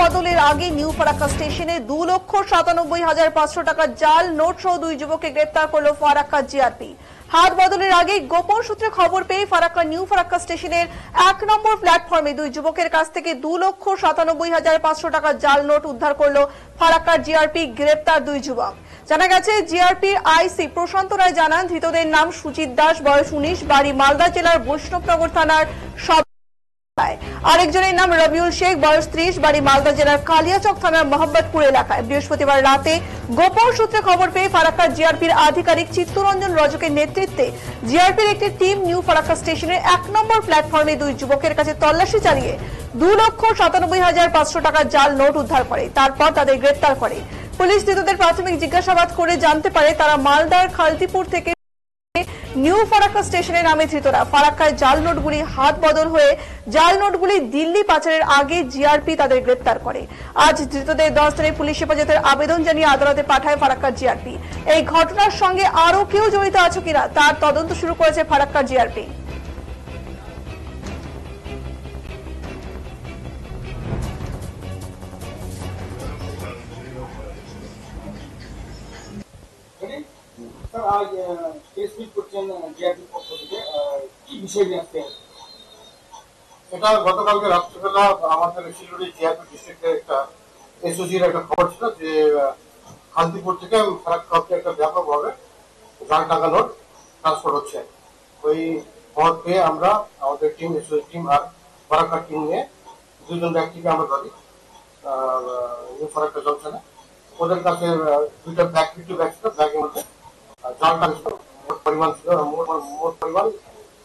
বদলের আগে নিউ ফারাক্কা স্টেশনে 2,97,500 টাকার জাল নোট সহ দুই যুবককে গ্রেপ্তার করল ফারাক্কা জিআরপি। হাত বদলের আগে গোপন সূত্রে খবর পেয়ে নিউ ফারাক্কা স্টেশনের 1 নম্বর প্ল্যাটফর্মে দুই যুবকের কাছ থেকে 2,97,500 টাকার জাল নোট উদ্ধার করল ফারাক্কার জিআরপি। গ্রেপ্তার দুই যুবক। জানা গেছে, জিআরপি আইসি প্রশান্ত রায় জানান, ধৃতদের নাম সুজিত দাস, বয়স 19, বাড়ি মালদা জেলার বৈষ্ণবনগর থানার আরেকজনের নাম রবিউল শেখ, বয়স 30, বাড়ি মালদা জেলার কালিয়াচক থানার মোহাম্মদপুর এলাকায়। বৃহস্পতিবার রাতে গোপন সূত্রে খবর পেয়ে ফারাক্কার জিআরপির আধিকারিক চিত্তরঞ্জন রজকের নেতৃত্বে জিআরপির একটি টিম নিউ ফারাক্কা স্টেশনের 1 নম্বর প্ল্যাটফর্মে দুই যুবকের কাছে তল্লাশি চালিয়ে 2,97,500 টাকার জাল নোট উদ্ধার করে। তারপর তাদের গ্রেপ্তার করে পুলিশ। ধৃতদের প্রাথমিক জিজ্ঞাসাবাদ করে জানতে পারে তারা মালদার খালতিপুর থেকে নিউ ফারাক্কা স্টেশনে নামে ধৃতরা। ফারাক্কায় জাল নোটগুলি হাত বদল হয়ে জাল নোটগুলি দিল্লি পাচারের আগে জিআরপি তাদের গ্রেপ্তার করে। আজ ধৃতদের 10 দিনের পুলিশ হেফাজতের আবেদন জানিয়ে আদালতে পাঠায় ফারাক্কা জিআরপি। এই ঘটনার সঙ্গে আরো কেউ জড়িত আছে কিনা তার তদন্ত শুরু করেছে ফারাক্কা জিআরপি। এটা গতকালকে রাত্রিবেলা আমাদের শিলিগুড়ি জিআরপি ডিস্ট্রিক্টে একটা এসওজির একটা খবর ছিল যে খালতিপুর থেকে ফারাক্কা একটা ব্যাপকভাবে জাল টাকা নোট ট্রান্সফার হচ্ছে। ওই খবর পেয়ে আমরা আমাদের টিম, এসওজি টিম আর ফারাক্কা টিম নিয়ে দুজন ব্যক্তিকে আমরা ধরি নিউ ফারাক্কা জংশনে। ওদের কাছে দুটো ব্যাগ ছিল, ব্যাগের মধ্যে জাল টাকা ছিল। মোট পরিমাণ ছিল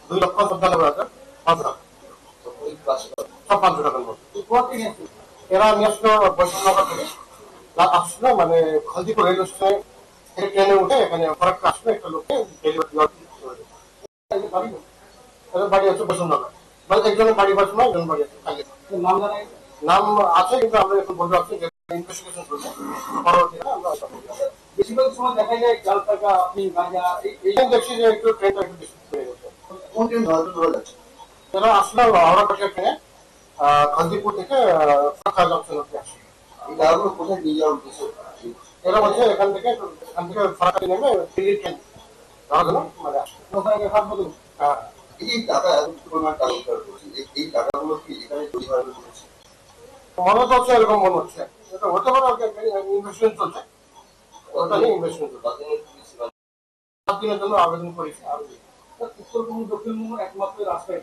2,97,500 সব 500 টাকার মতো। এরা নিয়ে আসলো বৈষ্ণবনগর থেকে, আসলো মানে খালতিপুর রেল স্টেশনে ট্রেনে উঠে এখানে ফারাক্কা আসলো একটা লোককে বাড়ি আছে বৈষ্ণবনগর। মানে একজনের বাড়ি বৈষ্ণব, একজন বাড়ি আছে নাম আছে, কিন্তু আমরা এখন বলতে পারছি যে ইনভেস্টিগেশন চলছে। পরবর্তীতে আমরা বেশিরভাগ সময় দেখা যায় জাল টাকা আপনি দেখছি যে একটু ট্রেনটা একটু বেশি হয়ে গেছে। কোন ট্রেন ধরা যাচ্ছে? এরা আসলে হাওড়া পাশের ট্রেনে খালতিপুর থেকে ফারাক্কা জংশন অব্দি আসে। কোথায় নিয়ে যাওয়ার উদ্দেশ্য? এরা বলছে এখান থেকে ফারাক্কা নেমে দিল্লি ট্রেন ধরার জন্য মানে আসে। হ্যাঁ, এই টাকা এই টাকাগুলো কি এখানে তৈরি হওয়ার করেছে মনে হচ্ছে, এরকম মনে হচ্ছে। এটা হতে পারে ইনভেস্টমেন্ট চলছে, ওটা নিয়ে ইনভেস্টমেন্ট চলছে। 7 দিনের জন্য আবেদন করেছি। আর উত্তরবঙ্গ দক্ষিণবঙ্গ একমাত্র রাস্তায়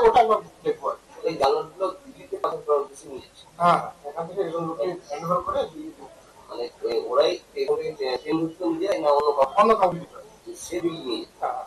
ওটা আমরা দেখবো। এই জালগুলো দিল্লিতে পাঠানো করার উদ্দেশ্যে নিয়ে যাচ্ছে। হ্যাঁ, এখান থেকে একজন লোককে হ্যান্ডওভার করে মানে ওরাই ট্রেন রুটটা নিয়ে যায় না অন্য কাউকে সে দিল্লি নিয়ে। হ্যাঁ।